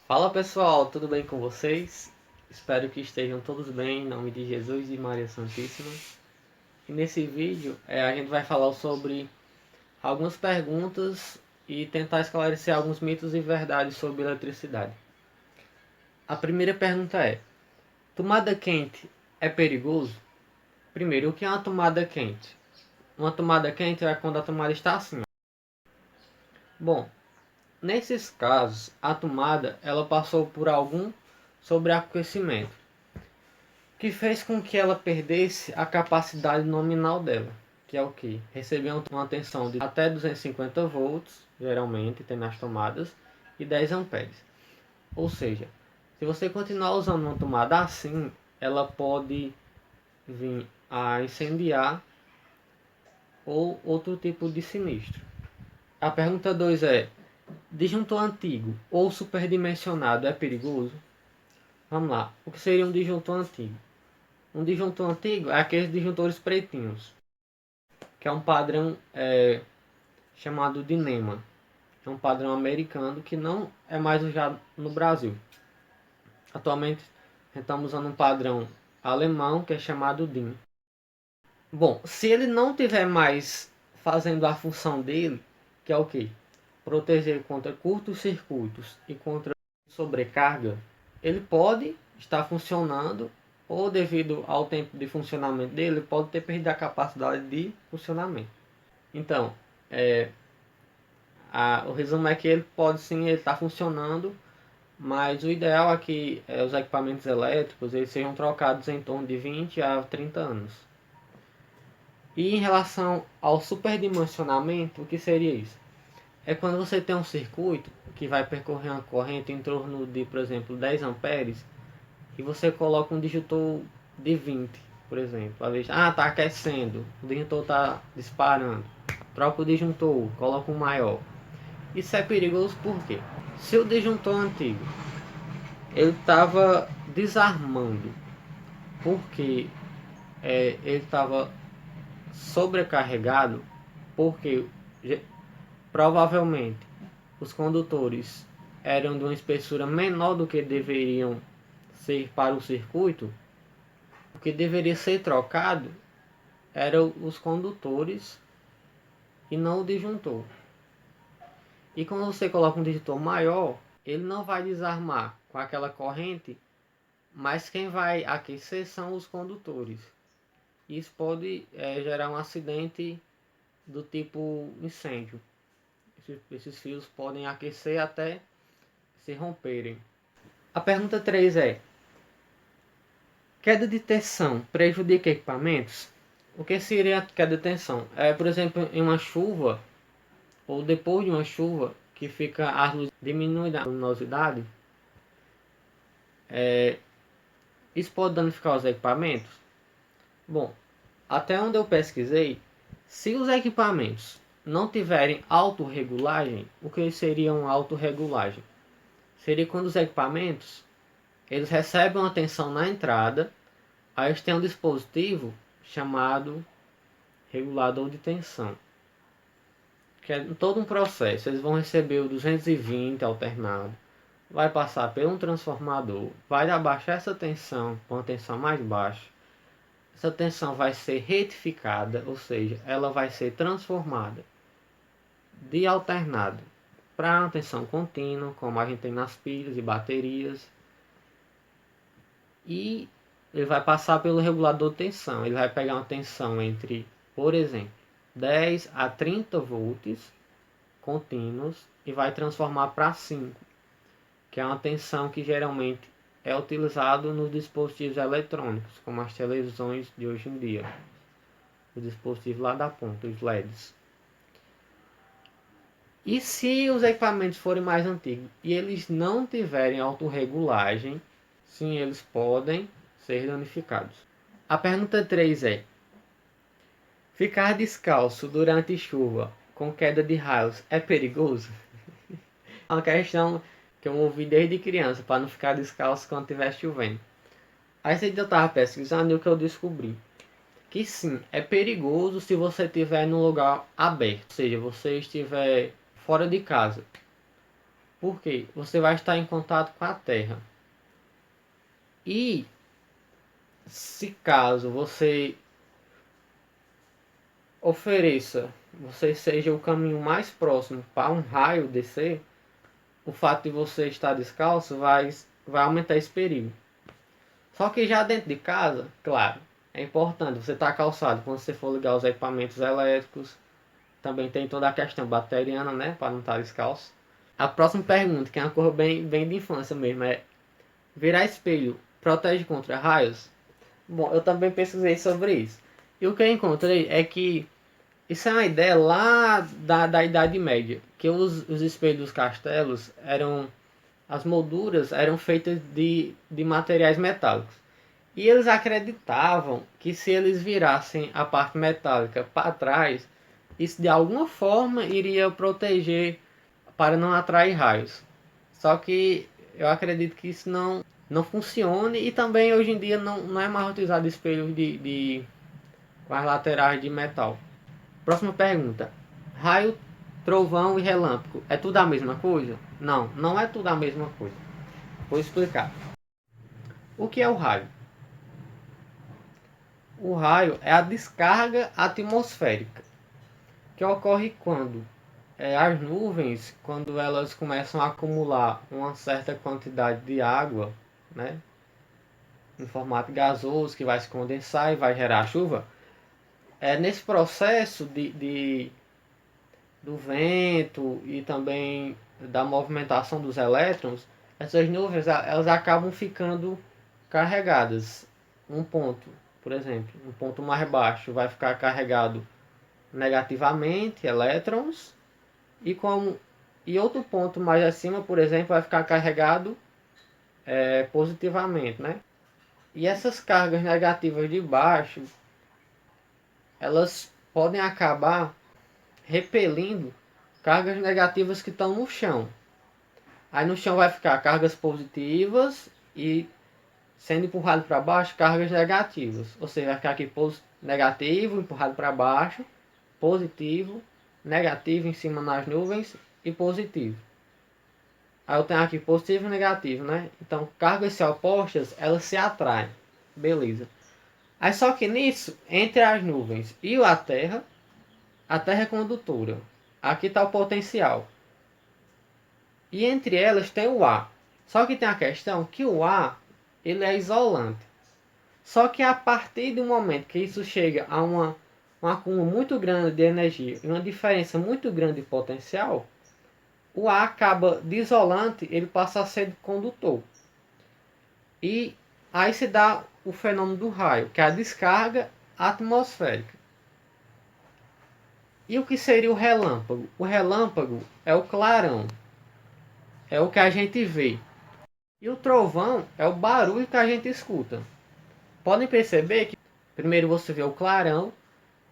Fala pessoal, tudo bem com vocês? Espero que estejam todos bem, em nome de Jesus e Maria Santíssima. E nesse vídeo a gente vai falar sobre algumas perguntas e tentar esclarecer alguns mitos e verdades sobre eletricidade. A primeira pergunta é: tomada quente é perigoso? Primeiro, o que é uma tomada quente? Uma tomada quente é quando a tomada está assim. Bom, nesses casos, a tomada ela passou por algum sobreaquecimento, que fez com que ela perdesse a capacidade nominal dela, que é o que? Receber uma tensão de até 250 volts, geralmente tem nas tomadas, e 10 amperes. Ou seja, se você continuar usando uma tomada assim, ela pode vir a incendiar ou outro tipo de sinistro. A pergunta 2 é: disjuntor antigo ou superdimensionado é perigoso? Vamos lá, o que seria um disjuntor antigo? Um disjuntor antigo é aqueles disjuntores pretinhos, que é um padrão chamado de NEMA. É um padrão americano que não é mais usado no Brasil. Atualmente estamos usando um padrão alemão que é chamado DIN. Bom, se ele não tiver mais fazendo a função dele, que é o que? Proteger contra curtos circuitos e contra sobrecarga, ele pode estar funcionando ou devido ao tempo de funcionamento dele, pode ter perdido a capacidade de funcionamento. Então, o resumo é que ele pode sim estar funcionando, mas o ideal é que os equipamentos elétricos eles sejam trocados em torno de 20 a 30 anos. E em relação ao superdimensionamento, o que seria isso? É quando você tem um circuito que vai percorrer uma corrente em torno de, por exemplo, 10 amperes, e você coloca um disjuntor de 20, por exemplo. A vez, tá aquecendo, o disjuntor está disparando. Troca o disjuntor, coloca um maior. Isso é perigoso porque se o disjuntor antigo ele estava desarmando porque ele estava sobrecarregado, porque provavelmente os condutores eram de uma espessura menor do que deveriam ser para o circuito, o que deveria ser trocado eram os condutores e não o disjuntor. E quando você coloca um disjuntor maior, ele não vai desarmar com aquela corrente, mas quem vai aquecer são os condutores. Isso pode gerar um acidente do tipo incêndio. Esses fios podem aquecer até se romperem. A pergunta 3 é: queda de tensão prejudica equipamentos? O que seria a queda de tensão? Por exemplo, em uma chuva ou depois de uma chuva que fica a luz diminui a luminosidade, isso pode danificar os equipamentos? Bom, até onde eu pesquisei, se os equipamentos não tiverem autorregulagem, o que seria uma autorregulagem? Seria quando os equipamentos eles recebem uma tensão na entrada, aí eles têm um dispositivo chamado regulador de tensão, que é todo um processo. Eles vão receber o 220 alternado, vai passar por um transformador, vai abaixar essa tensão para uma tensão mais baixa. Essa tensão vai ser retificada, ou seja, ela vai ser transformada de alternado para uma tensão contínua, como a gente tem nas pilhas e baterias. E ele vai passar pelo regulador de tensão. Ele vai pegar uma tensão entre, por exemplo, 10 a 30 volts contínuos e vai transformar para 5, que é uma tensão que geralmente é utilizado nos dispositivos eletrônicos, como as televisões de hoje em dia, os dispositivos lá da ponta, os LEDs. E se os equipamentos forem mais antigos e eles não tiverem autorregulagem, sim, eles podem ser danificados. A pergunta 3 é: ficar descalço durante chuva com queda de raios é perigoso? É uma questão que eu ouvi desde criança, para não ficar descalço quando estiver chovendo. Aí eu estava pesquisando e o que eu descobri? Que sim, é perigoso se você estiver num lugar aberto, ou seja, você estiver fora de casa. Por quê? Você vai estar em contato com a Terra. E se caso você ofereça, você seja o caminho mais próximo para um raio descer, o fato de você estar descalço vai aumentar esse perigo. Só que já dentro de casa, claro, é importante você estar calçado quando você for ligar os equipamentos elétricos. Também tem toda a questão bacteriana, né, para não estar descalço. A próxima pergunta, que é uma coisa bem de infância mesmo, é: virar espelho protege contra raios? Bom, eu também pesquisei sobre isso. E o que eu encontrei é que isso é uma ideia lá da Idade Média, que os espelhos dos castelos eram, as molduras eram feitas de materiais metálicos. E eles acreditavam que se eles virassem a parte metálica para trás, isso de alguma forma iria proteger para não atrair raios. Só que eu acredito que isso não funcione, e também hoje em dia não é mais utilizado espelhos com as laterais de metal. Próxima pergunta. Raio, trovão e relâmpago é tudo a mesma coisa? Não, não é tudo a mesma coisa. Vou explicar. O que é o raio? O raio é a descarga atmosférica, que ocorre quando as nuvens, quando elas começam a acumular uma certa quantidade de água, né, em formato gasoso, que vai se condensar e vai gerar chuva. Nesse processo do vento e também da movimentação dos elétrons, essas nuvens elas acabam ficando carregadas. Um ponto, por exemplo, um ponto mais baixo vai ficar carregado negativamente elétrons, e outro ponto mais acima, por exemplo, vai ficar carregado positivamente, né? E essas cargas negativas de baixo, elas podem acabar repelindo cargas negativas que estão no chão. Aí no chão vai ficar cargas positivas e, sendo empurrado para baixo, cargas negativas. Ou seja, vai ficar aqui negativo, empurrado para baixo, positivo, negativo em cima nas nuvens e positivo. Aí eu tenho aqui positivo e negativo, né? Então, cargas se opostas, elas se atraem. Beleza. Aí só que nisso, entre as nuvens e a Terra é condutora. Aqui está o potencial. E entre elas tem o ar. Só que tem a questão que o ar, ele é isolante. Só que a partir do momento que isso chega a um acúmulo muito grande de energia e uma diferença muito grande de potencial, o ar acaba de isolante, ele passa a ser condutor. E aí se dá o fenômeno do raio, que é a descarga atmosférica. E o que seria o relâmpago? O relâmpago é o clarão, é o que a gente vê. E o trovão é o barulho que a gente escuta. Podem perceber que primeiro você vê o clarão,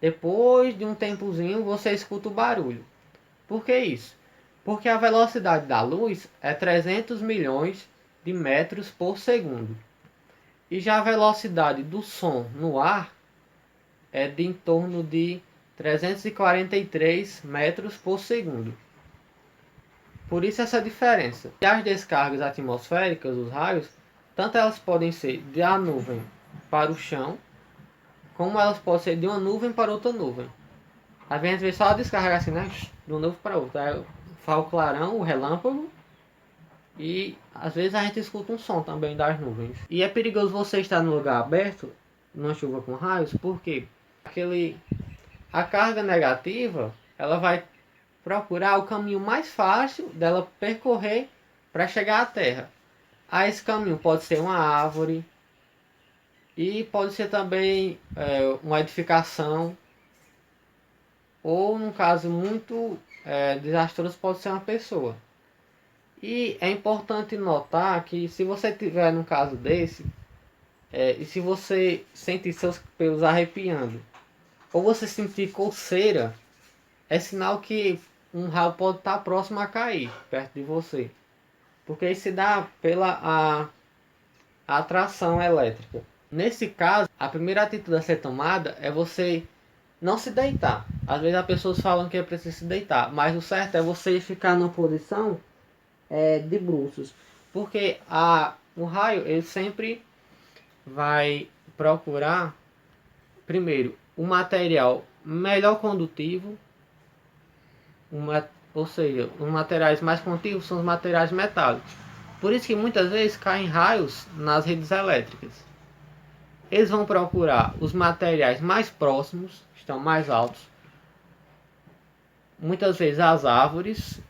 depois de um tempozinho você escuta o barulho. Por que isso? Porque a velocidade da luz é 300 milhões de metros por segundo. E já a velocidade do som no ar é de em torno de 343 metros por segundo. Por isso essa diferença. E as descargas atmosféricas, os raios, tanto elas podem ser da nuvem para o chão, como elas podem ser de uma nuvem para outra nuvem. Às vezes só a descarga assim, né? De uma nuvem para outra. Aí faz o clarão, o relâmpago, e às vezes a gente escuta um som também das nuvens. E é perigoso você estar no lugar aberto, numa chuva com raios, porque a carga negativa, ela vai procurar o caminho mais fácil dela percorrer para chegar à Terra. Aí esse caminho pode ser uma árvore, e pode ser também uma edificação, ou num caso muito desastroso, pode ser uma pessoa. E é importante notar que se você tiver num caso desse, e se você sentir seus pelos arrepiando, ou você sentir coceira, é sinal que um raio pode estar próximo a cair perto de você. Porque isso se dá pela a atração elétrica. Nesse caso, a primeira atitude a ser tomada é você não se deitar. Às vezes as pessoas falam que é preciso se deitar, mas o certo é você ficar numa posição de bruços. Porque o raio ele sempre vai procurar, primeiro, o material melhor condutivo, ou seja, os materiais mais condutivos são os materiais metálicos. Por isso que muitas vezes caem raios nas redes elétricas. Eles vão procurar os materiais mais próximos, estão mais altos. Muitas vezes as árvores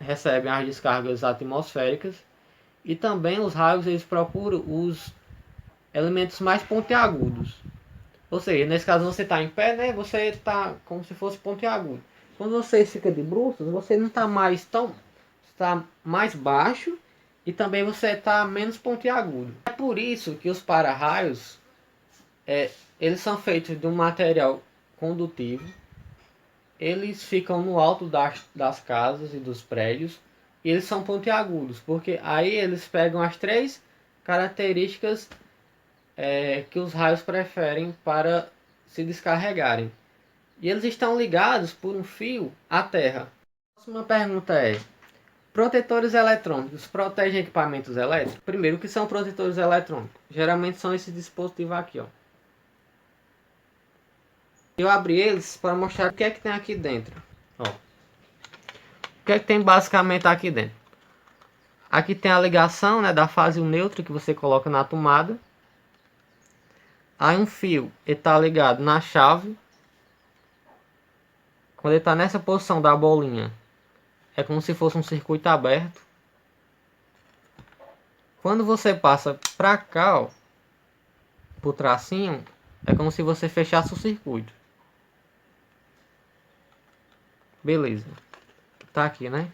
recebem as descargas atmosféricas, e também os raios eles procuram os elementos mais pontiagudos. Ou seja, nesse caso você está em pé, né? Você está como se fosse pontiagudo. Quando você fica de bruços, você não está mais tão, está mais baixo, e também você está menos pontiagudo. É por isso que os para-raios eles são feitos de um material condutivo. Eles ficam no alto das casas e dos prédios, e eles são pontiagudos, porque aí eles pegam as três características que os raios preferem para se descarregarem. E eles estão ligados por um fio à terra. A próxima pergunta é: protetores eletrônicos protegem equipamentos elétricos? Primeiro, o que são protetores eletrônicos? Geralmente são esses dispositivos aqui, ó. Eu abri eles para mostrar o que é que tem aqui dentro. Ó. O que é que tem basicamente aqui dentro? Aqui tem a ligação, né, da fase neutra que você coloca na tomada. Aí um fio está ligado na chave. Quando ele está nessa posição da bolinha, é como se fosse um circuito aberto. Quando você passa para cá, ó, pro tracinho, é como se você fechasse o circuito. Beleza. Tá aqui, né?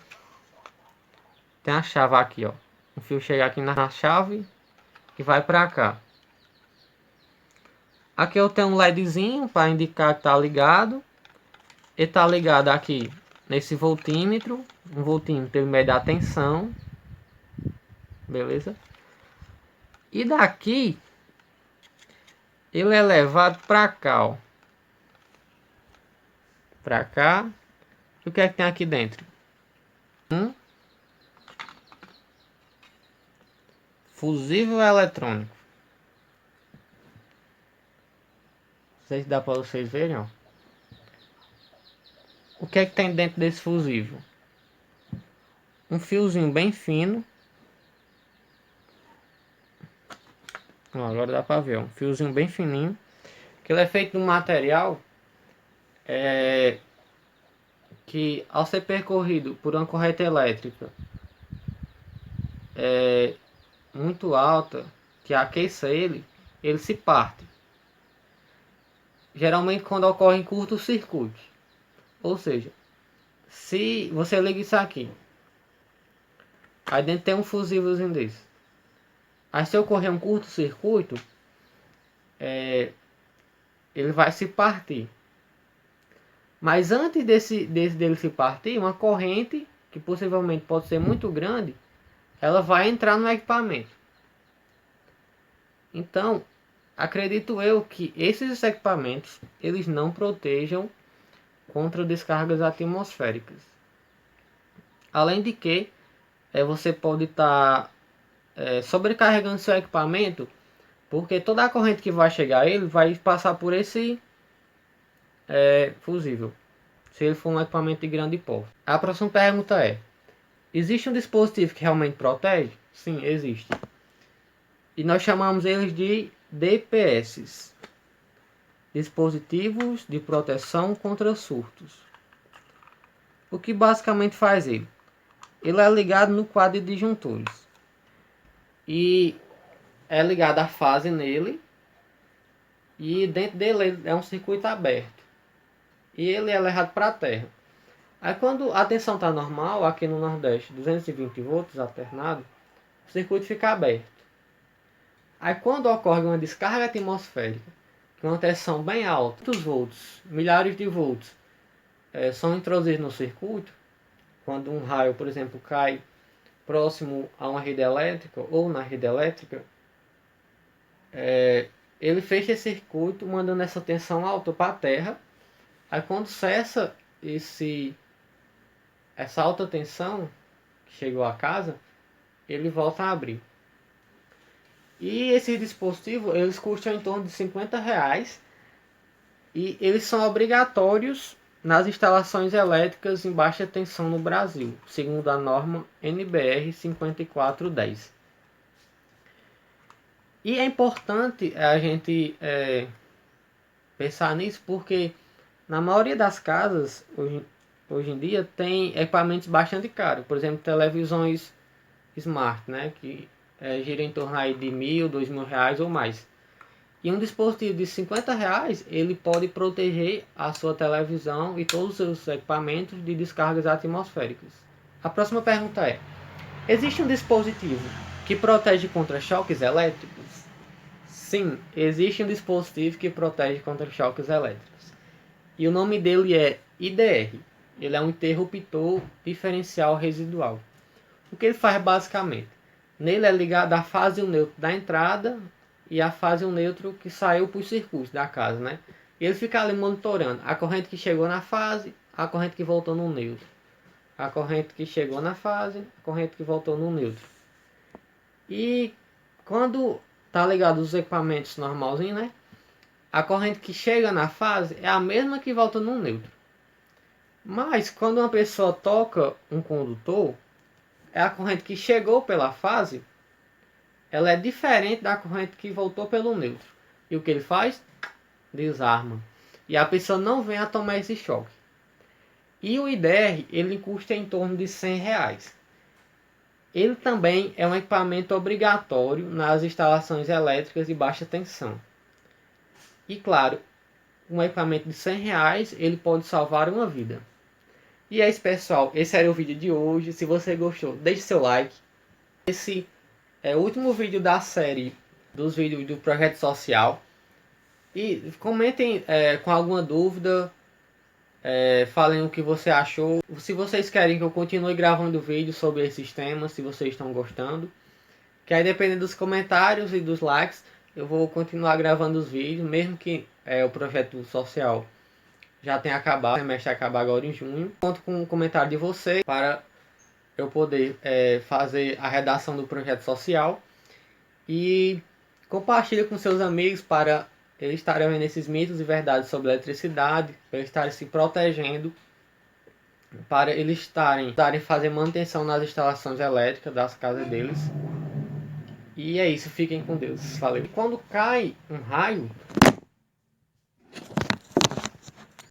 Tem a chave aqui, ó. O fio chega aqui na chave e vai para cá. Aqui eu tenho um LEDzinho para indicar que tá ligado. Ele tá ligado aqui nesse voltímetro. Um voltímetro ele mede a tensão. Beleza? E daqui ele é levado para cá, ó. Para cá. E o que é que tem aqui dentro? Fusível eletrônico. Não sei se dá para vocês verem, ó. O que é que tem dentro desse fusível? Um fiozinho bem fino. Ó, agora dá para ver, ó. Um fiozinho bem fininho. Que ele é feito de um material que, ao ser percorrido por uma corrente elétrica muito alta, que aqueça ele, ele se parte. Geralmente quando ocorre em curto-circuito. Ou seja, se você liga isso aqui, aí dentro tem um fusívelzinho desse. Aí se ocorrer um curto-circuito, ele vai se partir. Mas antes dele se partir, uma corrente, que possivelmente pode ser muito grande, ela vai entrar no equipamento. Então, acredito eu que esses equipamentos, eles não protejam contra descargas atmosféricas. Além de que, você pode estar sobrecarregando seu equipamento, porque toda a corrente que vai chegar a ele vai passar por esse fusível, se ele for um equipamento de grande porte. A próxima pergunta é: existe um dispositivo que realmente protege? Sim, existe. E nós chamamos eles de DPS, dispositivos de proteção contra surtos. O que basicamente faz ele? Ele é ligado no quadro de disjuntores e é ligado a fase nele, e dentro dele é um circuito aberto e ele é levado para a terra. Aí quando a tensão está normal, aqui no Nordeste, 220 volts alternado, o circuito fica aberto. Aí quando ocorre uma descarga atmosférica, com uma tensão bem alta, muitos volts, milhares de volts, são introduzidos no circuito. Quando um raio, por exemplo, cai próximo a uma rede elétrica ou na rede elétrica, ele fecha esse circuito, mandando essa tensão alta para a terra. Aí quando cessa essa alta tensão chegou à casa, ele volta a abrir. E esses dispositivos, eles custam em torno de R$ 50 e eles são obrigatórios nas instalações elétricas em baixa tensão no Brasil, segundo a norma NBR 5410. E é importante a gente pensar nisso porque na maioria das casas hoje em dia tem equipamentos bastante caros, por exemplo, televisões smart, né, que gira em torno aí de R$ 1.000, R$ 2.000 ou mais. E um dispositivo de R$ 50 ele pode proteger a sua televisão e todos os seus equipamentos de descargas atmosféricas. A próxima pergunta é: existe um dispositivo que protege contra choques elétricos? Sim, existe um dispositivo que protege contra choques elétricos. E o nome dele é IDR. Ele é um interruptor diferencial residual. O que ele faz basicamente? Nele é ligado a fase e o neutro da entrada e a fase e o neutro que saiu para o circuito da casa, né? E ele fica ali monitorando a corrente que chegou na fase, a corrente que voltou no neutro. A corrente que chegou na fase, a corrente que voltou no neutro. E quando tá ligado os equipamentos normalzinho, né? A corrente que chega na fase é a mesma que volta no neutro. Mas quando uma pessoa toca um condutor, é a corrente que chegou pela fase, ela é diferente da corrente que voltou pelo neutro. E o que ele faz? Desarma. E a pessoa não vem a tomar esse choque. E o IDR, ele custa em torno de R$ 100. Ele também é um equipamento obrigatório nas instalações elétricas de baixa tensão. E claro, um equipamento de R$ 100, ele pode salvar uma vida. E é isso, pessoal. Esse era o vídeo de hoje. Se você gostou, deixe seu like. Esse é o último vídeo da série dos vídeos do Projeto Social. E comentem com alguma dúvida. Falem o que você achou. Se vocês querem que eu continue gravando vídeos sobre esses temas, se vocês estão gostando. Que aí, dependendo dos comentários e dos likes, eu vou continuar gravando os vídeos, mesmo que o projeto social já tenha acabado, o semestre acabar agora em junho. Conto com um comentário de vocês para eu poder fazer a redação do projeto social. E compartilhe com seus amigos para eles estarem vendo esses mitos e verdades sobre eletricidade, para eles estarem se protegendo, para eles estarem fazer manutenção nas instalações elétricas das casas deles. E é isso, fiquem com Deus. Valeu. Quando cai um raio,